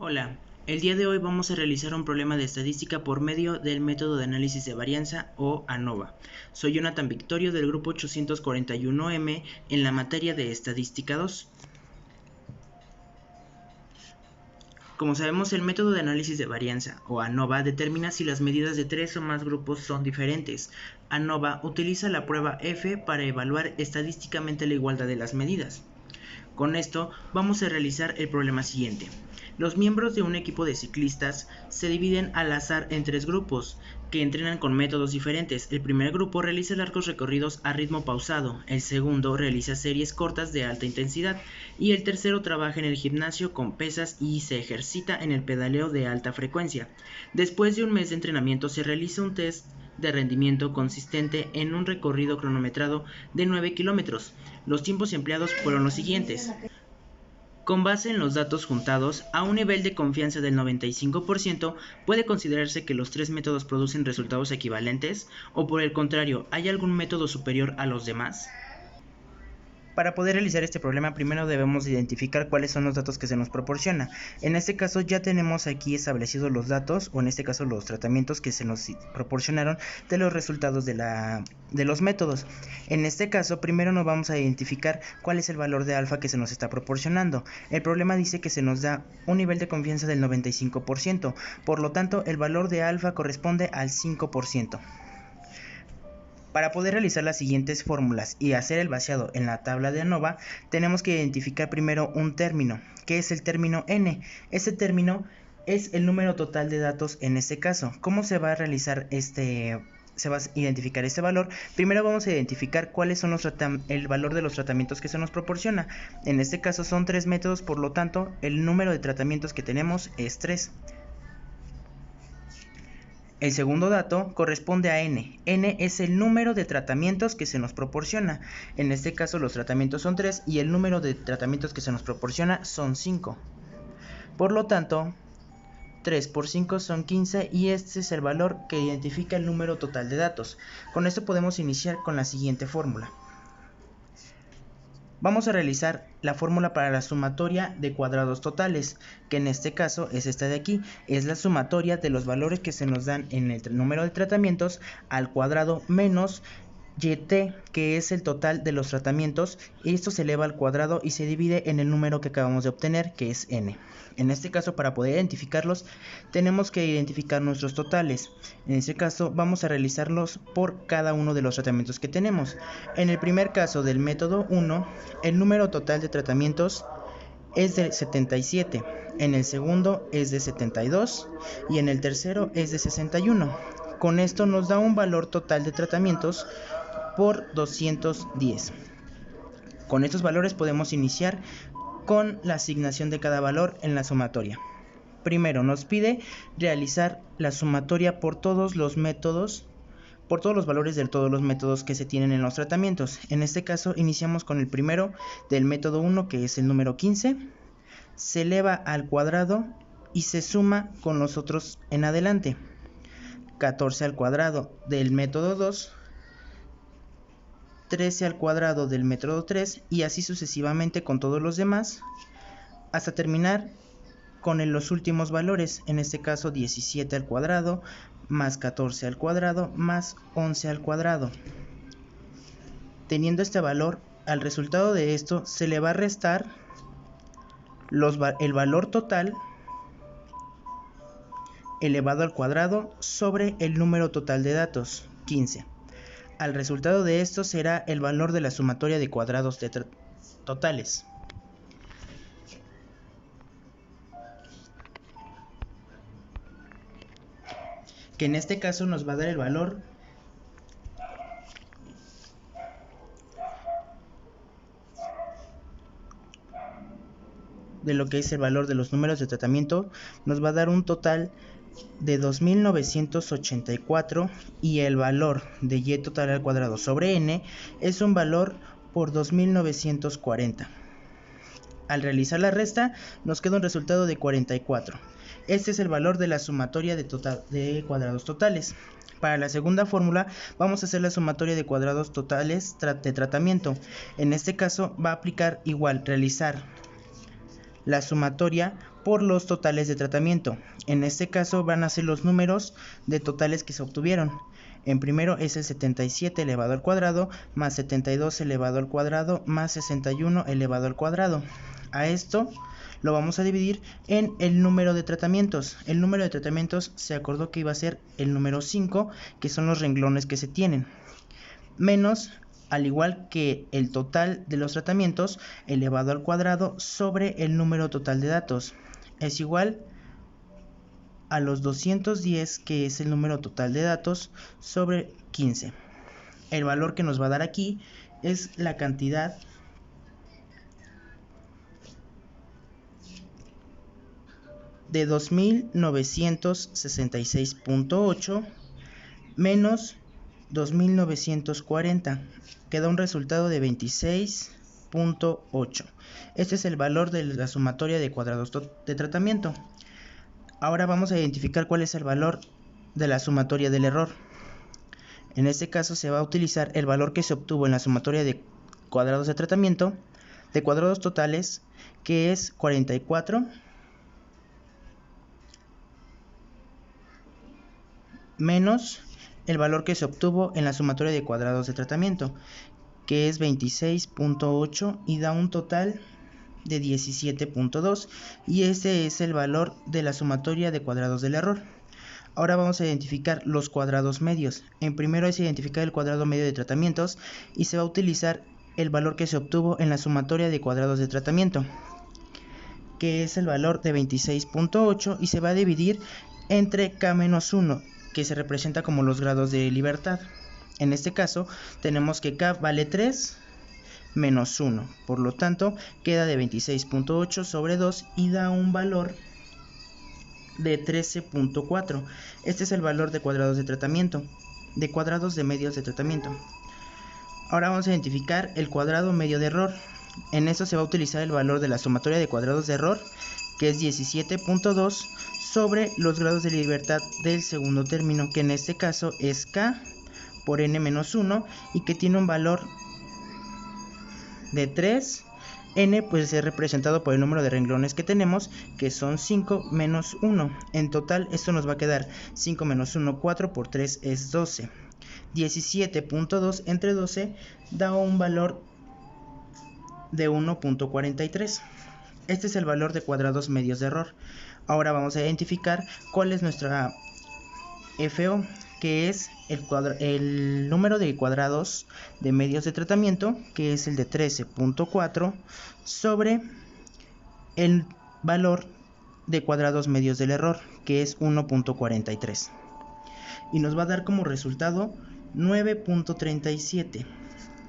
Hola, el día de hoy vamos a realizar un problema de estadística por medio del método de análisis de varianza o ANOVA. Soy Jonathan Victorio del grupo 841M en la materia de estadística 2. Como sabemos, el método de análisis de varianza o ANOVA determina si las medidas de tres o más grupos son diferentes. ANOVA utiliza la prueba F para evaluar estadísticamente la igualdad de las medidas. Con esto vamos a realizar el problema siguiente. Los miembros de un equipo de ciclistas se dividen al azar en tres grupos, que entrenan con métodos diferentes. El primer grupo realiza largos recorridos a ritmo pausado, el segundo realiza series cortas de alta intensidad y el tercero trabaja en el gimnasio con pesas y se ejercita en el pedaleo de alta frecuencia. Después de un mes de entrenamiento se realiza un test de rendimiento consistente en un recorrido cronometrado de 9 kilómetros. Los tiempos empleados fueron los siguientes. Con base en los datos juntados, a un nivel de confianza del 95%, puede considerarse que los tres métodos producen resultados equivalentes, o por el contrario, ¿hay algún método superior a los demás? Para poder realizar este problema, primero debemos identificar cuáles son los datos que se nos proporciona. En este caso ya tenemos aquí establecidos los datos, o en este caso los tratamientos que se nos proporcionaron de los resultados de los métodos. En este caso, primero nos vamos a identificar cuál es el valor de alfa que se nos está proporcionando. El problema dice que se nos da un nivel de confianza del 95%, por lo tanto el valor de alfa corresponde al 5%. Para poder realizar las siguientes fórmulas y hacer el vaciado en la tabla de ANOVA, tenemos que identificar primero un término, que es el término n. Ese término es el número total de datos en este caso. ¿Cómo se va a realizar se va a identificar este valor? Primero vamos a identificar cuáles son el valor de los tratamientos que se nos proporciona. En este caso son 3 métodos, por lo tanto el número de tratamientos que tenemos es 3. El segundo dato corresponde a n. N es el número de tratamientos que se nos proporciona. En este caso los tratamientos son 3 y el número de tratamientos que se nos proporciona son 5. Por lo tanto, 3 por 5 son 15 y este es el valor que identifica el número total de datos. Con esto podemos iniciar con la siguiente fórmula. Vamos a realizar la fórmula para la sumatoria de cuadrados totales, que en este caso es esta de aquí, es la sumatoria de los valores que se nos dan en el número de tratamientos al cuadrado menos yt, que es el total de los tratamientos, y esto se eleva al cuadrado y se divide en el número que acabamos de obtener, que es n. En este caso, para poder identificarlos, tenemos que identificar nuestros totales. En este caso, vamos a realizarlos por cada uno de los tratamientos que tenemos. En el primer caso del método 1, el número total de tratamientos es de 77, en el segundo es de 72 y en el tercero es de 61. Con esto nos da un valor total de tratamientos por 210. Con estos valores podemos iniciar con la asignación de cada valor en la sumatoria. Primero nos pide realizar la sumatoria por todos los métodos, por todos los valores de todos los métodos que se tienen en los tratamientos. En este caso iniciamos con el primero del método 1, que es el número 15, se eleva al cuadrado y se suma con los otros en adelante. 14 al cuadrado del método 2, 13 al cuadrado del método 3 y así sucesivamente con todos los demás, hasta terminar con los últimos valores, en este caso 17 al cuadrado, más 14 al cuadrado, más 11 al cuadrado. Teniendo este valor, al resultado de esto se le va a restar el valor total elevado al cuadrado sobre el número total de datos, 15. Al resultado de esto será el valor de la sumatoria de cuadrados totales. Que en este caso nos va a dar el valor de lo que es el valor de los números de tratamiento, nos va a dar un total de 2984 y el valor de y total al cuadrado sobre n es un valor por 2940. Al realizar la resta nos queda un resultado de 44. Este es el valor de la sumatoria de cuadrados totales. Para la segunda fórmula vamos a hacer la sumatoria de cuadrados totales de tratamiento. En este caso va a aplicar igual realizar la sumatoria por los totales de tratamiento. En este caso van a ser los números de totales que se obtuvieron. En primero es el 77 elevado al cuadrado más 72 elevado al cuadrado más 61 elevado al cuadrado. A esto lo vamos a dividir en el número de tratamientos. El número de tratamientos se acordó que iba a ser el número 5, que son los renglones que se tienen, menos, al igual que el total de los tratamientos elevado al cuadrado sobre el número total de datos, es igual a los 210, que es el número total de datos, sobre 15. El valor que nos va a dar aquí es la cantidad de 2966.8 menos 2940, que da un resultado de 26.8. Este es el valor de la sumatoria de cuadrados de tratamiento. Ahora vamos a identificar cuál es el valor de la sumatoria del error. En este caso se va a utilizar el valor que se obtuvo en la sumatoria de cuadrados de tratamiento, de cuadrados totales, que es 44 menos el valor que se obtuvo en la sumatoria de cuadrados de tratamiento, que es 26.8, y da un total de 17.2, y este es el valor de la sumatoria de cuadrados del error. Ahora vamos a identificar los cuadrados medios. En primero es identificar el cuadrado medio de tratamientos, y se va a utilizar el valor que se obtuvo en la sumatoria de cuadrados de tratamiento, que es el valor de 26.8, y se va a dividir entre K-1, que se representa como los grados de libertad. En este caso tenemos que K vale 3 menos 1, por lo tanto queda de 26.8 sobre 2 y da un valor de 13.4. Este es el valor de cuadrados de tratamiento, de cuadrados de medios de tratamiento. Ahora vamos a identificar el cuadrado medio de error. En esto se va a utilizar el valor de la sumatoria de cuadrados de error, que es 17.2 sobre los grados de libertad del segundo término, que en este caso es K por n menos 1, y que tiene un valor de 3. N pues es representado por el número de renglones que tenemos, que son 5 menos 1. En total esto nos va a quedar 5 menos 1, 4 por 3 es 12. 17.2 entre 12 da un valor de 1.43. Este es el valor de cuadrados medios de error. Ahora vamos a identificar cuál es nuestra FO, que es el número de cuadrados de medios de tratamiento, que es el de 13.4, sobre el valor de cuadrados medios del error, que es 1.43. Y nos va a dar como resultado 9.37.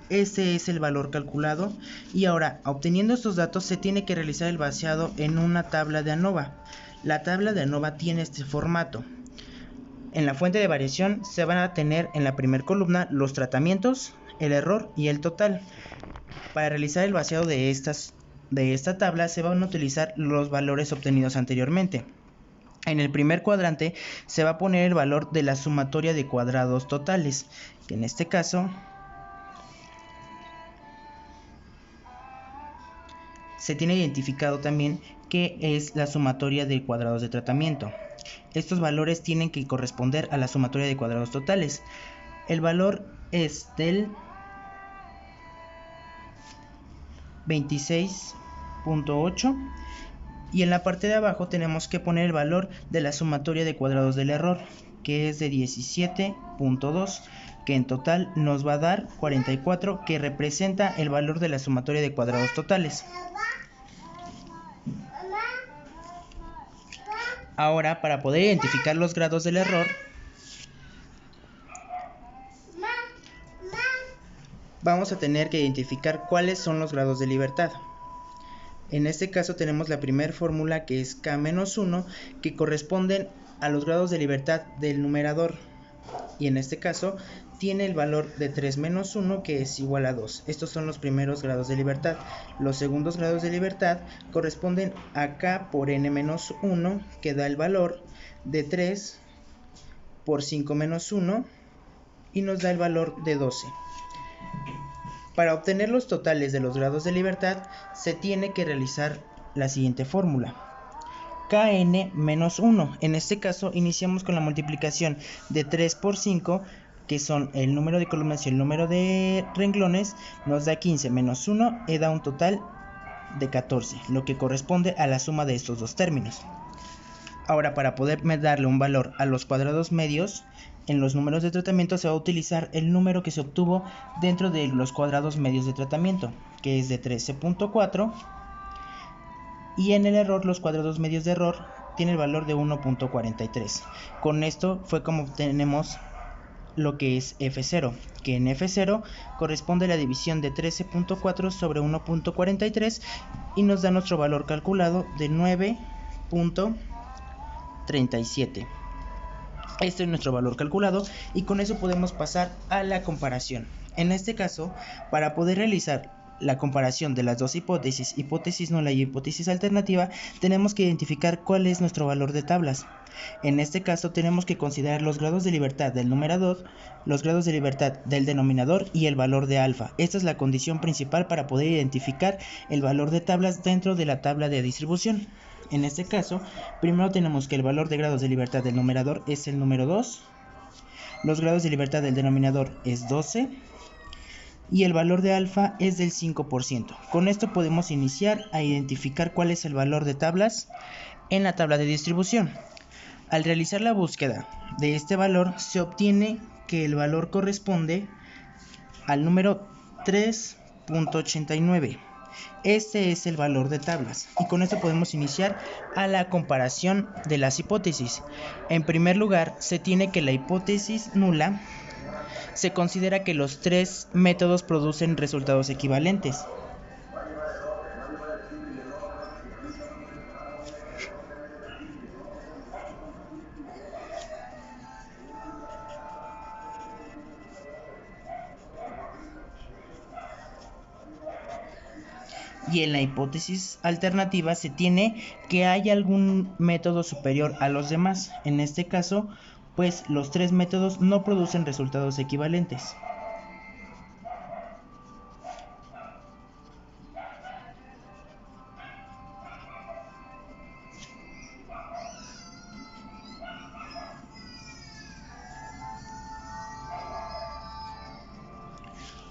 Ese es el valor calculado, y ahora, obteniendo estos datos, se tiene que realizar el vaciado en una tabla de ANOVA. La tabla de ANOVA tiene este formato. En la fuente de variación se van a tener en la primera columna los tratamientos, el error y el total. Para realizar el vaciado de esta tabla se van a utilizar los valores obtenidos anteriormente. En el primer cuadrante se va a poner el valor de la sumatoria de cuadrados totales, que en este caso se tiene identificado también que es la sumatoria de cuadrados de tratamiento. Estos valores tienen que corresponder a la sumatoria de cuadrados totales. El valor es del 26.8, y en la parte de abajo tenemos que poner el valor de la sumatoria de cuadrados del error, que es de 17.2, que en total nos va a dar 44, que representa el valor de la sumatoria de cuadrados totales. Ahora, para poder identificar los grados del error, vamos a tener que identificar cuáles son los grados de libertad. En este caso tenemos la primera fórmula, que es K-1, que corresponden a los grados de libertad del numerador, y en este caso tiene el valor de 3 menos 1, que es igual a 2. Estos son los primeros grados de libertad. Los segundos grados de libertad corresponden a K por n menos 1, que da el valor de 3 por 5 menos 1, y nos da el valor de 12. Para obtener los totales de los grados de libertad se tiene que realizar la siguiente fórmula. kn menos 1. En este caso iniciamos con la multiplicación de 3 por 5, que son el número de columnas y el número de renglones, nos da 15 menos 1 y da un total de 14, lo que corresponde a la suma de estos dos términos. Ahora, para poder darle un valor a los cuadrados medios, en los números de tratamiento se va a utilizar el número que se obtuvo dentro de los cuadrados medios de tratamiento, que es de 13.4, y en el error, los cuadrados medios de error tiene el valor de 1.43. Con esto fue como obtenemos lo que es F0, que en F0 corresponde a la división de 13.4 sobre 1.43 y nos da nuestro valor calculado de 9.37. Este es nuestro valor calculado y con eso podemos pasar a la comparación. En este caso, para poder realizar la comparación de las dos hipótesis, hipótesis nula y hipótesis alternativa, tenemos que identificar cuál es nuestro valor de tablas. En este caso tenemos que considerar los grados de libertad del numerador, los grados de libertad del denominador y el valor de alfa. Esta es la condición principal para poder identificar el valor de tablas dentro de la tabla de distribución. En este caso, primero tenemos que el valor de grados de libertad del numerador es el número 2, los grados de libertad del denominador es 12, y el valor de alfa es del 5%. Con esto podemos iniciar a identificar cuál es el valor de tablas en la tabla de distribución. Al realizar la búsqueda de este valor, se obtiene que el valor corresponde al número 3.89. Este es el valor de tablas y con esto podemos iniciar a la comparación de las hipótesis. En primer lugar, se tiene que la hipótesis nula se considera que los tres métodos producen resultados equivalentes. Y en la hipótesis alternativa se tiene que hay algún método superior a los demás. En este caso, pues los tres métodos no producen resultados equivalentes.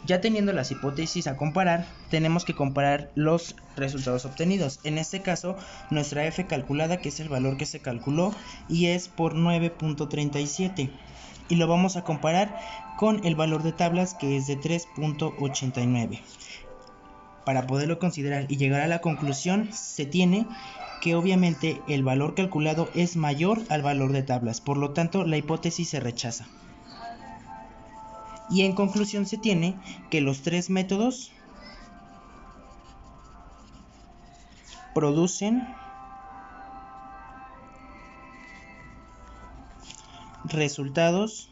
Ya teniendo las hipótesis a comparar, tenemos que comparar los resultados obtenidos. En este caso, nuestra F calculada, que es el valor que se calculó, y es por 9.37. Y lo vamos a comparar con el valor de tablas, que es de 3.89. Para poderlo considerar y llegar a la conclusión, se tiene que obviamente el valor calculado es mayor al valor de tablas. Por lo tanto, la hipótesis se rechaza. Y en conclusión se tiene que los tres métodos producen resultados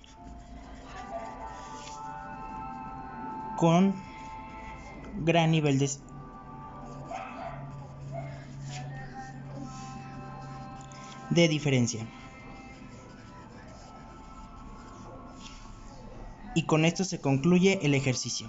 con gran nivel de diferencia. Y con esto se concluye el ejercicio.